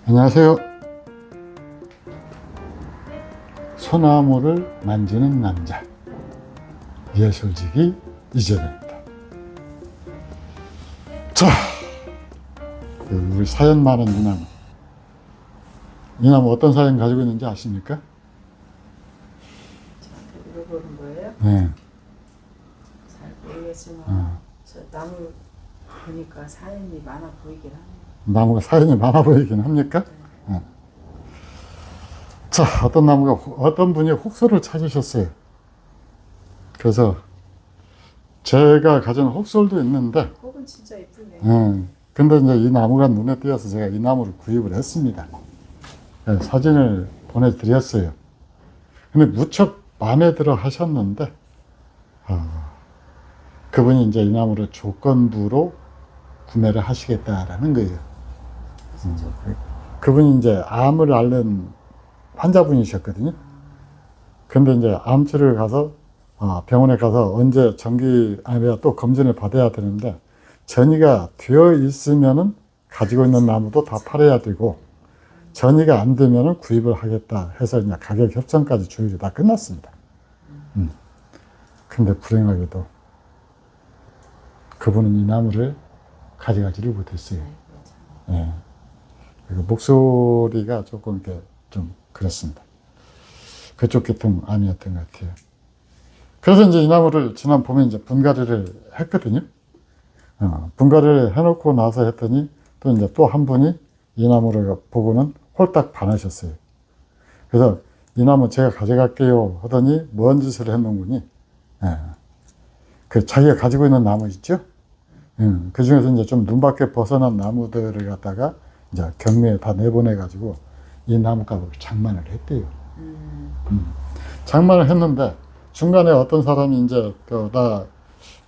안녕하세요. 소나무를 만지는 남자, 예술지기 이재명입니다. 자, 우리 사연 많은 이나무. 이나무 어떤 사연 가지고 있는지 아십니까? 저한테 물어보는 거예요? 네. 잘 모르겠지만 저 나무 보니까 사연이 많아 보이긴 하네요. 나무가 사연이 많아 보이긴 합니까? 네. 자, 어떤 분이 혹소를 찾으셨어요. 그래서 제가 가진 혹솔도 있는데, 혹은 진짜 이쁘네. 근데 이제 이 나무가 눈에 띄어서 제가 이 나무를 구입을 했습니다. 네, 사진을 보내드렸어요. 근데 무척 마음에 들어 하셨는데, 그분이 이제 이 나무를 조건부로 구매를 하시겠다라는 거예요. 그분이 이제 암을 앓는 환자분이셨거든요. 근데 이제 암치료를 가서, 병원에 가서 언제 아니면 또 검진을 받아야 되는데, 전이가 되어 있으면은 가지고 있는 나무도 다 팔아야 되고, 전이가 안 되면은 구입을 하겠다 해서 이제 가격 협상까지 조율이 다 끝났습니다. 근데 불행하게도 그분은 이 나무를 가져가지를 못했어요. 예. 그리고 목소리가 조금 이렇게 좀 그렇습니다. 그쪽 계통 아니었던 것 같아요. 그래서 이제 이 나무를 지난 봄에 이제 분갈이를 했거든요. 분갈이를 해놓고 나서 했더니 또 이제 또 한 분이 이 나무를 보고는 홀딱 반하셨어요. 그래서 이 나무 제가 가져갈게요 하더니 뭔 짓을 했는군이, 그 자기가 가지고 있는 나무 있죠? 그 중에서 이제 좀 눈밖에 벗어난 나무들을 갖다가 이제 경매에 다 내보내가지고 이 나무값을 장만을 했대요. 장만을 했는데 중간에 어떤 사람이 이제 나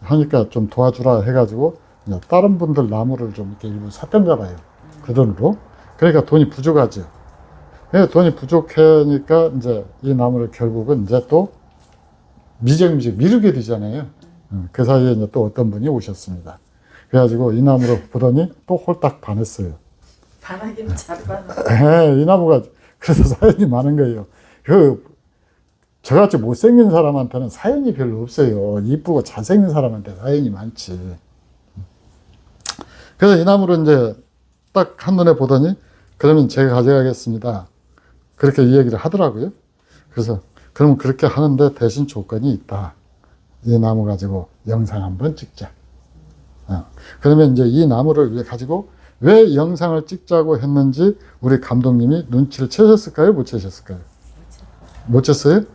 하니까 좀 도와주라 해가지고 이제 다른 분들 나무를 좀 이렇게 일부 샀던가 봐요. 그 돈으로. 그러니까 돈이 부족하죠. 돈이 부족하니까 이제 이 나무를 결국은 이제 또 미루게 되잖아요. 그 사이에 이제 또 어떤 분이 오셨습니다. 그래가지고 이 나무를 보더니 또 홀딱 반했어요. 반하기는 잘 반하. 이 나무가 그래서 사연이 많은 거예요. 저같이 못생긴 사람한테는 사연이 별로 없어요. 이쁘고 잘생긴 사람한테 사연이 많지. 그래서 이 나무를 이제 딱 한눈에 보더니 그러면 제가 가져가겠습니다. 그렇게 이야기를 하더라고요. 그래서 그럼 그렇게 하는데 대신 조건이 있다. 이 나무 가지고 영상 한번 찍자. 그러면 이제 이 나무를 가지고 왜 영상을 찍자고 했는지 우리 감독님이 눈치를 채셨을까요? 못 채셨을까요? 못 챘어요?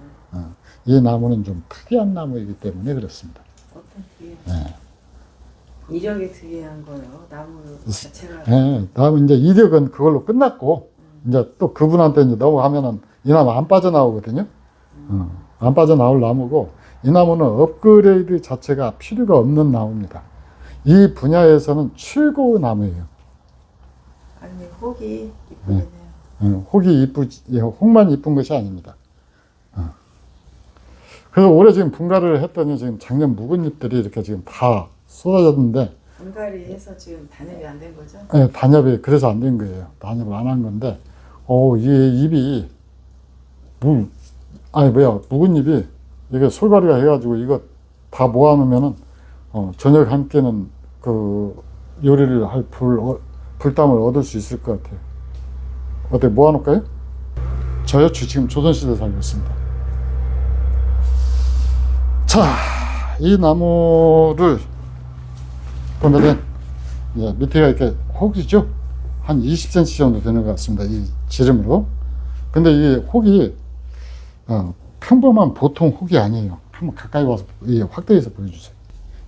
이 나무는 좀 특이한 나무이기 때문에 그렇습니다. 어떤 특이한? 이력이 특이한 거요. 나무 자체가. 다음 이제 이력은 그걸로 끝났고 이제 또 그분한테 이제 넘어가면은 이 나무 안 빠져나오거든요. 안 빠져나올 나무고 이 나무는 업그레이드 자체가 필요가 없는 나무입니다. 이 분야에서는 최고 나무예요. 아니 혹이 이쁘긴 해요. 혹만 이쁜 것이 아닙니다. 그래서 올해 지금 분갈이를 했더니 지금 작년 묵은 잎들이 이렇게 지금 다 쏟아졌는데, 분갈이해서 지금 단엽이 안 된 거죠? 네, 단엽이 그래서 안 된 거예요. 단엽을 안 한 건데, 이 잎이 묵은 잎이 이게 솔가리가 해가지고 이거 다 모아놓으면은 저녁 한 끼는 그 요리를 할 불담을 얻을 수 있을 것 같아요. 어때, 모아놓을까요? 저요? 지금 조선시대 살고 있습니다. 자, 이 나무를 보면은 밑에가 이렇게 혹이죠? 한 20cm 정도 되는 것 같습니다. 이 지름으로. 근데 이 혹이 평범한 보통 혹이 아니에요. 한번 가까이 와서 확대해서 보여주세요.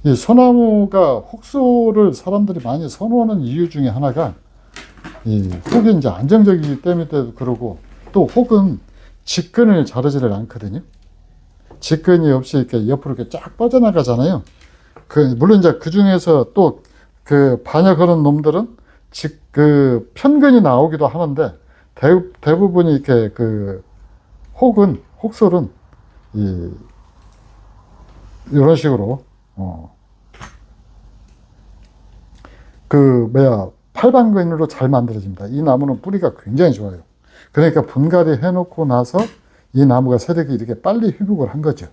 이 소나무가 혹소를 사람들이 많이 선호하는 이유 중에 하나가 이 혹이 이제 안정적이기 때문에도 그러고, 또 혹은 직근을 자르지를 않거든요. 직근이 없이 이렇게 옆으로 이렇게 쫙 뻗어나가잖아요. 물론 이제 그 중에서 또 반역하는 놈들은 편근이 나오기도 하는데, 대부분이 이렇게 혹솔은 이런 식으로, 팔방근으로 잘 만들어집니다. 이 나무는 뿌리가 굉장히 좋아요. 그러니까 분갈이 해놓고 나서 이 나무가 세력이 이렇게 빨리 회복을 한 거죠.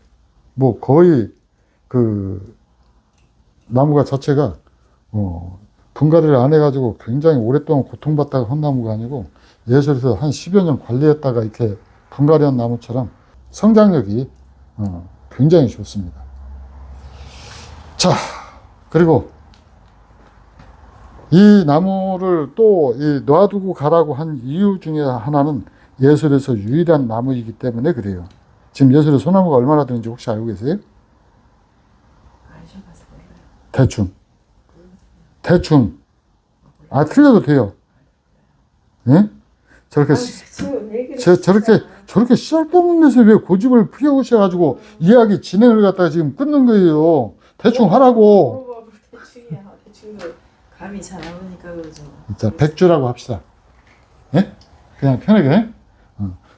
뭐 거의 그 나무가 자체가 분갈이를 안 해가지고 굉장히 오랫동안 고통받다가 한 나무가 아니고 예술에서 한 10여 년 관리했다가 이렇게 분갈이한 나무처럼 성장력이 굉장히 좋습니다. 자, 그리고 이 나무를 또 놔두고 가라고 한 이유 중에 하나는 예술에서 유일한 나무이기 때문에 그래요. 지금 예술에 소나무가 얼마나 되는지 혹시 알고 계세요? 안 쉬어봐서 몰라요. 대충. 아, 틀려도 돼요. 예? 저렇게, 지금 얘기를 저렇게 쓸데없는 데서 왜 고집을 피우셔가지고 이야기 진행을 갖다가 지금 끊는 거예요. 대충 하라고. 대충이야. 대충도 감이 잘 안 오니까 그러죠. 자, 백주라고 합시다. 예? 그냥 편하게.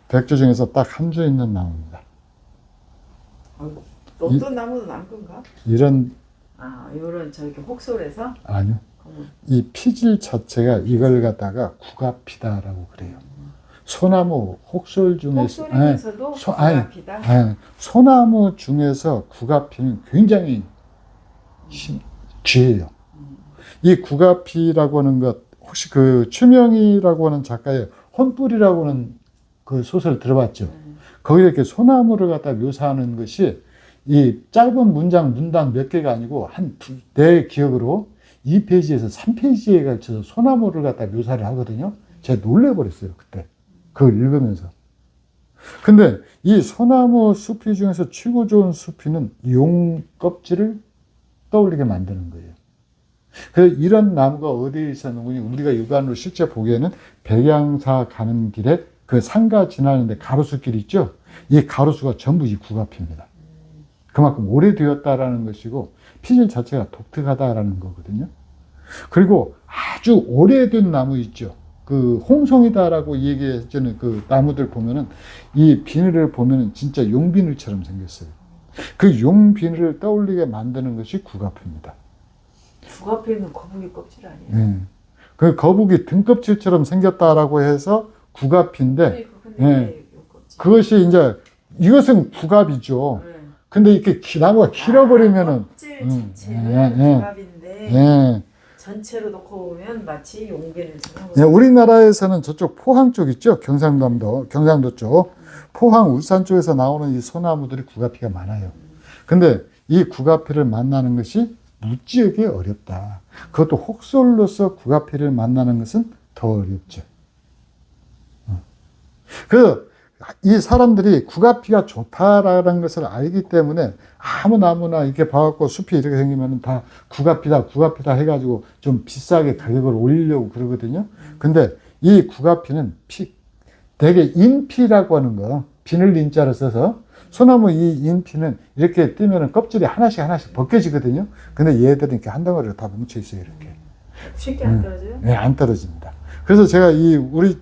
백주 중에서 딱 한 주 있는 나무입니다. 어떤 나무도 남 건가? 이런, 요런 저렇게 혹솔에서? 아니요. 이 피질 자체가 이걸 갖다가 구가피다라고 그래요. 소나무 혹솔 중에서 혹솔이면서도 구가피다? 소나무 중에서 구가피는 굉장히 귀해요. 이 구가피라고 하는 것 혹시 그 추명이라고 하는 작가의 혼뿌리라고 하는 그 소설 들어봤죠? 거기에 이렇게 소나무를 갖다 묘사하는 것이 이 짧은 문단 몇 개가 아니고 내 기억으로 2페이지에서 3페이지에 걸쳐서 소나무를 갖다 묘사를 하거든요. 제가 놀래버렸어요, 그때. 그걸 읽으면서. 근데 이 소나무 숲이 중에서 최고 좋은 숲이는 용 껍질을 떠올리게 만드는 거예요. 그래서 이런 나무가 어디에 있었는지 우리가 육안으로 실제 보기에는 백양사 가는 길에 그 상가 지나는데 가로수길 있죠? 이 가로수가 전부 이 구가피입니다. 그만큼 오래되었다라는 것이고 피질 자체가 독특하다라는 거거든요. 그리고 아주 오래된 나무 있죠. 그 홍송이다라고 얘기했잖아요. 그 나무들 보면은 이 비늘을 보면은 진짜 용비늘처럼 생겼어요. 그 용비늘을 떠올리게 만드는 것이 구가피입니다. 구가피는 거북이 껍질 아니에요? 네. 그 거북이 등껍질처럼 생겼다라고 해서 구가피인데, 그것이 이제 이것은 구갑이죠. 근데 이렇게 나무가 길어버리면은 껍질 자체는 구갑인데 전체로 놓고 보면 마치 용비늘처럼. 우리나라에서는 저쪽 포항 쪽 있죠? 경상도 쪽. 포항, 울산 쪽에서 나오는 이 소나무들이 구가피가 많아요. 근데 이 구가피를 만나는 것이 무지하게 어렵다. 그것도 혹솔로서 구가피를 만나는 것은 더 어렵죠. 이 사람들이 구가피가 좋다라는 것을 알기 때문에 아무 나무나 이렇게 봐갖고 숲이 이렇게 생기면 다 구가피다 해가지고 좀 비싸게 가격을 올리려고 그러거든요. 근데 이 구가피는 되게 인피라고 하는 거, 비늘 인자를 써서 소나무 이 인피는 이렇게 뜨면 껍질이 하나씩 벗겨지거든요. 근데 얘들은 이렇게 한 덩어리로 다 뭉쳐 있어요, 이렇게. 쉽게 안 떨어져요? 네, 안 떨어집니다. 그래서 제가 우리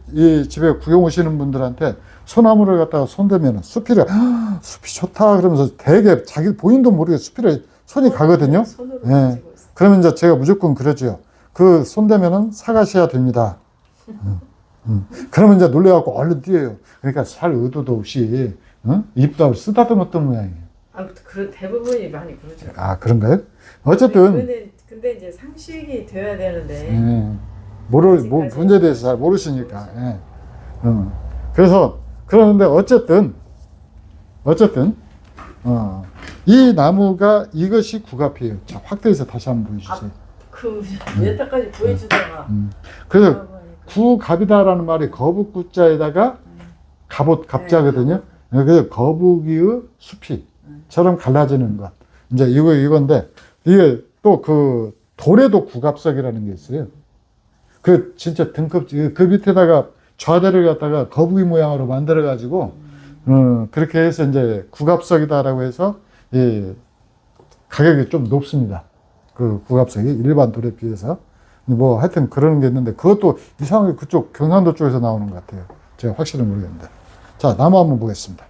집에 구경 오시는 분들한테 소나무를 갖다가 손대면 숲이 좋다 그러면서 되게 자기 본인도 모르게 숲이를 손이 가거든요. 손으로 예. 그러면 이제 제가 무조건 그러죠. 그 손대면은 사가셔야 됩니다. 그러면 이제 놀래갖고 얼른 뛰어요. 그러니까 살 의도도 없이 이쁘다고 쓰다듬었던 모양이에요. 대부분이 많이 그러죠. 아, 그런가요? 어쨌든 근데 이제 상식이 돼야 되는데 문제에 대해서 잘 모르시니까. 예. 그래서 그러는데 어쨌든 이 나무가 이것이 구가피예요. 자, 확대해서 다시 한번 보여주세요. 몇 달까지 보여주다가 그래서 구갑이다라는 말이 거북구자에다가 갑자거든요. 그래서 거북이의 숲이처럼 갈라지는 것. 이제 이건데 이게 또 그 돌에도 구갑석이라는 게 있어요. 그 진짜 등껍질 그 밑에다가 좌대를 갖다가 거북이 모양으로 만들어 가지고 그렇게 해서 이제 구갑석이다라고 해서 가격이 좀 높습니다. 그 구갑석이 일반 돌에 비해서 뭐 하여튼 그런 게 있는데 그것도 이상하게 그쪽 경상도 쪽에서 나오는 것 같아요. 제가 확실히 모르겠는데. 자, 나무 한번 보겠습니다.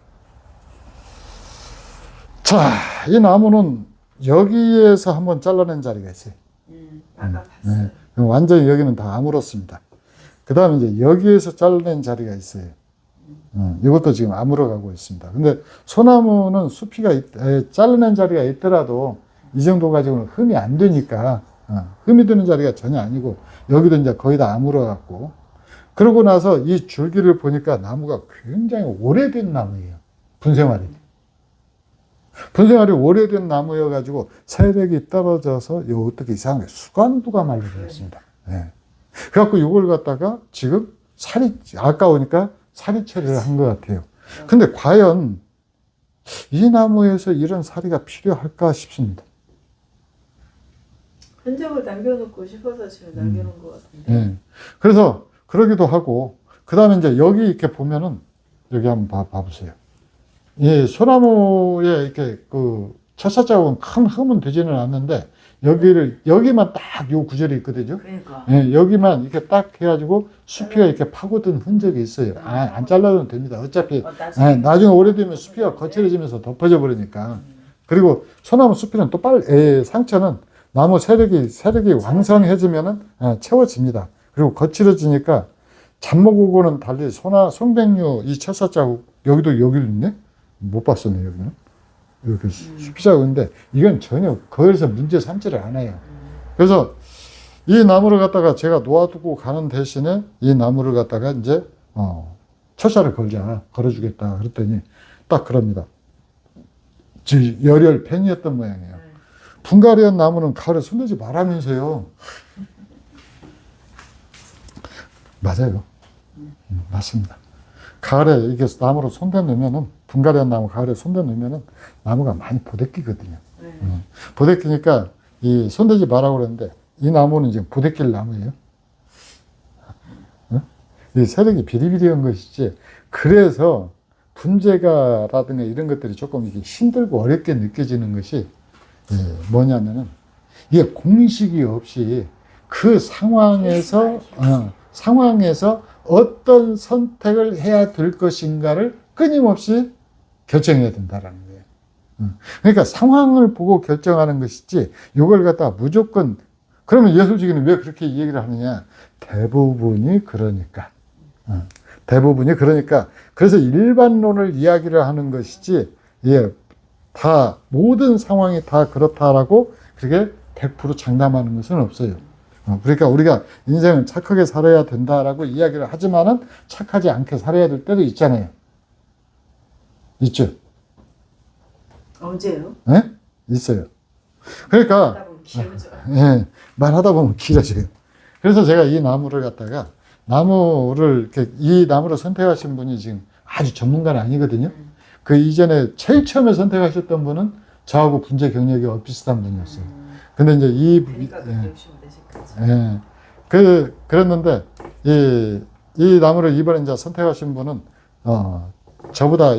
자, 이 나무는 여기에서 한번 잘라낸 자리가 있어요. 아까 봤어요. 완전히 여기는 다 아물었습니다. 그 다음에 이제 여기에서 잘라낸 자리가 있어요. 이것도 지금 아물어 가고 있습니다. 근데 소나무는 잘라낸 자리가 있더라도 이 정도 가지고는 흠이 안 되니까, 흠이 드는 자리가 전혀 아니고, 여기도 이제 거의 다 아물어 갖고, 그러고 나서 이 줄기를 보니까 나무가 굉장히 오래된 나무예요. 분생활이. 분생활이 오래된 나무여가지고 세력이 떨어져서 요 어떻게 이상하게 수관부가 말려버렸습니다. 네. 그래갖고 이걸 갖다가 지금 아까우니까 사리 처리를 한 것 같아요. 근데 과연 이 나무에서 이런 사리가 필요할까 싶습니다. 흔적을 남겨놓고 싶어서 지금 남겨놓은 것 같은데. 네. 그래서 그러기도 하고, 그 다음에 이제 여기 이렇게 보면은, 여기 한번 봐보세요. 이 소나무에 이렇게 그 철사 자국은 큰 흠은 되지는 않는데, 여기만 딱 요 구절이 있거든요. 그러니까. 예, 여기만 이렇게 딱 해가지고 수피가 이렇게 파고든 흔적이 있어요. 안 잘라도 됩니다. 어차피 나중에 오래되면 수피가 거칠어지면서 덮어져 버리니까. 그리고 소나무 수피는 또 상처는 나무 세력이 왕성해지면은 채워집니다. 그리고 거칠어지니까 잡목하고는 달리 송백류 이 철사 자국 여기도 있네? 못 봤었네 여기는. 이렇게 수피 자국인데 이건 전혀 거기서 문제 삼지를 않아요. 그래서 이 나무를 갖다가 제가 놓아두고 가는 대신에 이 나무를 갖다가 이제 철사를 걸어주겠다 그랬더니 딱 그럽니다. 열혈 팬이었던 모양이에요. 분갈이한 나무는 가을에 손대지 말라면서요. 맞아요. 맞습니다. 가을에 이게 나무로 손대 놓으면은, 분갈이한 나무 가을에 손대 놓으면은 나무가 많이 보대끼거든요. 보대끼니까 이 손대지 말라고 그러는데 이 나무는 지금 보대낄 나무예요. 이 세력이 비리비리한 것이지. 그래서 분재가라든가 이런 것들이 조금 이게 힘들고 어렵게 느껴지는 것이 뭐냐면은 이게 공식이 없이 그 상황에서 어떤 선택을 해야 될 것인가를 끊임없이 결정해야 된다라는 거예요. 그러니까 상황을 보고 결정하는 것이지 이걸 갖다가 무조건 그러면 예술적인은 왜 그렇게 얘기를 하느냐? 대부분이 그러니까. 그래서 일반론을 이야기를 하는 것이지 다 모든 상황이 다 그렇다라고 그렇게 100% 장담하는 것은 없어요. 그러니까 우리가 인생을 착하게 살아야 된다라고 이야기를 하지만은 착하지 않게 살아야 될 때도 있잖아요. 있죠? 언제요? 네? 있어요. 그러니까 말하다 보면 길어져요. 그래서 제가 이 나무를 갖다가 이 나무를 선택하신 분이 지금 아주 전문가는 아니거든요. 그 이전에 제일 처음에 선택하셨던 분은 저하고 분재 경력이 비슷한 분이었어요. 근데 이제 그랬는데 이 나무를 이번에 이제 선택하신 분은 저보다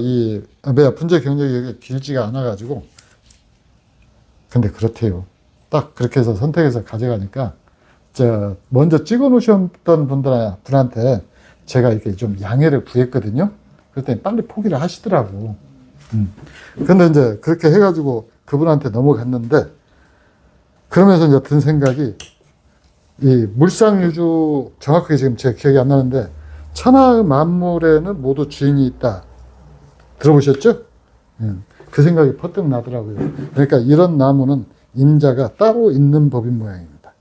분재 경력이 길지가 않아가지고 근데 그렇대요. 딱 그렇게 해서 선택해서 가져가니까 먼저 찍어 놓으셨던 분한테 제가 이렇게 좀 양해를 구했거든요. 그랬더니 빨리 포기를 하시더라고. 근데 이제 그렇게 해가지고 그분한테 넘어갔는데 그러면서 이제 든 생각이 이 물상유주 정확하게 지금 제 기억이 안 나는데 천하의 만물에는 모두 주인이 있다. 들어보셨죠? 그 생각이 퍼뜩 나더라고요. 그러니까 이런 나무는 임자가 따로 있는 법인 모양입니다.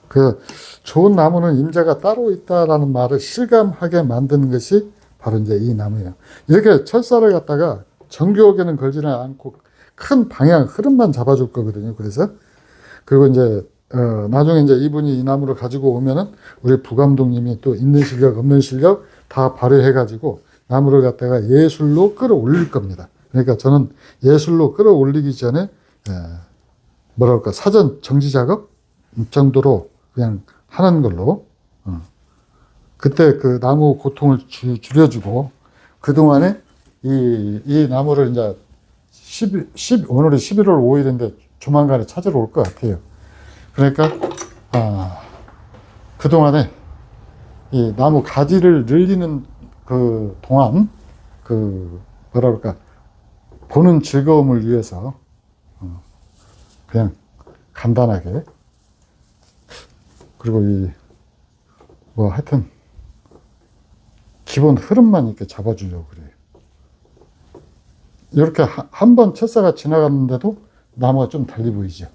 그 좋은 나무는 임자가 따로 있다라는 말을 실감하게 만드는 것이 바로 이제 이 나무예요. 이렇게 철사를 갖다가 정교하게는 걸지는 않고 큰 방향, 흐름만 잡아줄 거거든요. 그리고 이제 나중에 이제 이분이 이 나무를 가지고 오면은 우리 부감독님이 또 있는 실력, 없는 실력 다 발휘해가지고 나무를 갖다가 예술로 끌어올릴 겁니다. 그러니까 저는 예술로 끌어올리기 전에 사전 정지 작업 정도로 그냥 하는 걸로 그때 그 나무 고통을 줄여주고 그동안에 이 나무를 이제 오늘이 11월 5일인데 조만간에 찾으러 올 것 같아요. 그러니까 그동안에 이 나무 가지를 늘리는 그 동안 보는 즐거움을 위해서 그냥 간단하게. 그리고 뭐 하여튼 기본 흐름만 이렇게 잡아주려고 그래요. 이렇게 한 번 철사가 지나갔는데도 나무가 좀 달리 보이죠.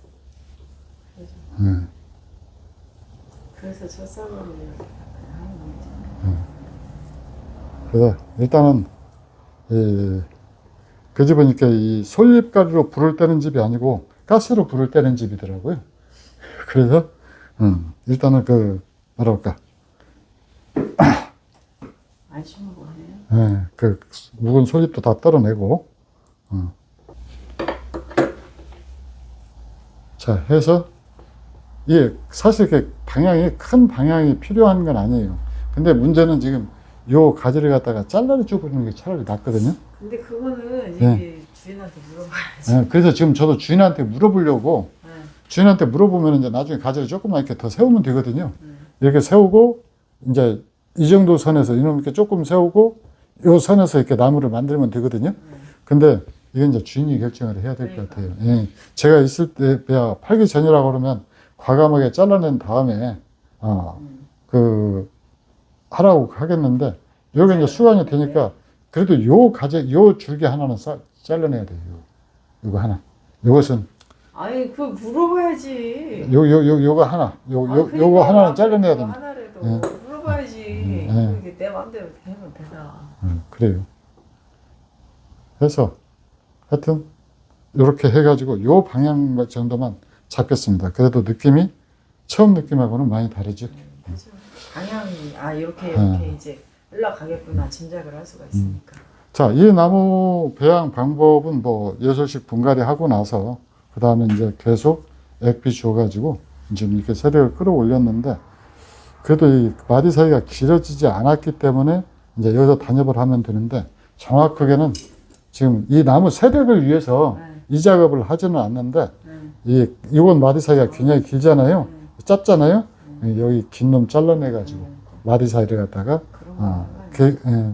그래서 첫사고를 하는 거지. 그래서 일단은 그 집은 이렇게 이 솔잎가루로 불을 때는 집이 아니고 가스로 불을 때는 집이더라고요. 그래서 일단은 뭐랄까 안심을 못해요. 그 묵은 솔잎도 다 떨어내고 자 해서 사실 큰 방향이 필요한 건 아니에요. 근데 문제는 지금 요 가지를 갖다가 잘라내 주는 게 차라리 낫거든요. 근데 그거는 이제 주인한테 물어봐야지. 그래서 지금 저도 주인한테 물어보려고 주인한테 물어보면 이제 나중에 가지를 조금만 이렇게 더 세우면 되거든요. 이렇게 세우고 이제 이 정도 선에서 이렇게 조금 세우고 요 선에서 이렇게 나무를 만들면 되거든요. 근데 이건 이제 주인이 결정을 해야 될 것 같아요. 제가 있을 때야 팔기 전이라고 그러면 과감하게 잘라낸 다음에 하라고 하겠는데 여기 이제 수완이 되니까 그래도 요 줄기 하나는 잘라내야 돼요. 요거 하나. 요것은 아니 그 물어봐야지. 요거 하나. 요거 하나는 잘라내야 됩니다. 하나라도 물어봐야지. 이게 내 마음대로 되면 되나. 그래요. 그래서 하여튼 이렇게 해가지고 요 방향 정도만 잡겠습니다. 그래도 느낌이 처음 느낌하고는 많이 다르죠. 그렇죠. 방향이 이렇게 이제 흘러가겠구나 짐작을 할 수가 있으니까. 자, 이 나무 배양 방법은 뭐 6식 분갈이 하고 나서 그 다음에 이제 계속 액비 줘가지고 이제 이렇게 세력을 끌어올렸는데 그래도 이 마디 사이가 길어지지 않았기 때문에 이제 여기서 단엽을 하면 되는데 정확하게는 지금 이 나무 세력을 위해서 이 작업을 하지는 않는데 이건 마디 사이가 굉장히 길잖아요. 짧잖아요. 여기 긴 놈 잘라내가지고 마디 사이를 갖다가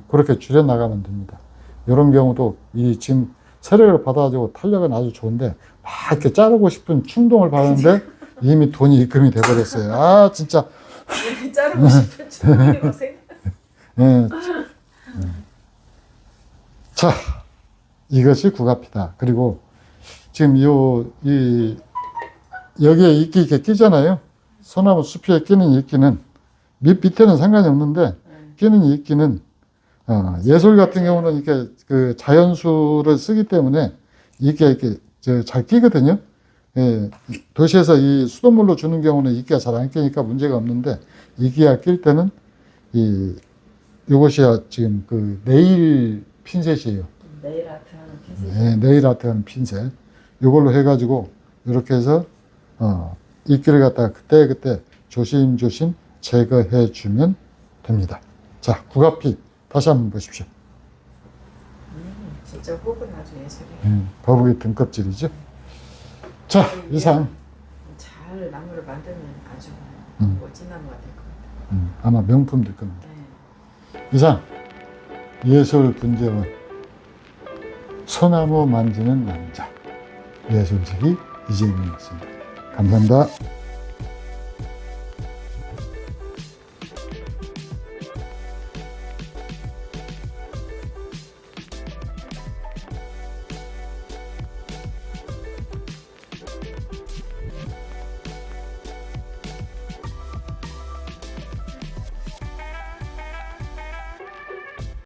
그렇게 줄여 나가면 됩니다. 이런 경우도 지금 세력을 받아가지고 탄력은 아주 좋은데 막 이렇게 자르고 싶은 충동을 받는데 이미 돈이 입금이 돼버렸어요. 아 진짜 자르고 싶은 충동이 생각. 자 이것이 국화피다. 그리고 지금 여기에 이끼 이렇게 끼잖아요. 소나무 숲에 끼는 이끼는 밑에는 상관이 없는데 끼는 이끼는 예솔 같은 경우는 이렇게 그 자연수를 쓰기 때문에 이게 이렇게 잘 끼거든요. 도시에서 이 수돗물로 주는 경우는 이끼가 잘 안 끼니까 문제가 없는데 이끼가 낄 때는 이것이 지금 그 네일 핀셋이에요. 네일 아트 하는 핀셋. 네일 아트 하는 핀셋. 이걸로 해가지고 이렇게 해서 이끼를 갖다가 그때 조심조심 제거해 주면 됩니다. 자, 국화피 다시 한번 보십시오. 진짜 혹은 아주 예술이에요. 거북이 등껍질이죠. 자, 이상. 잘 나무를 만들면 아주 멋진 나무가 될 것 같아요. 아마 명품 될 겁니다. 네. 이상 예술 분재원 소나무 만지는 남자 예술직이 이재민이었습니다. 감사합니다.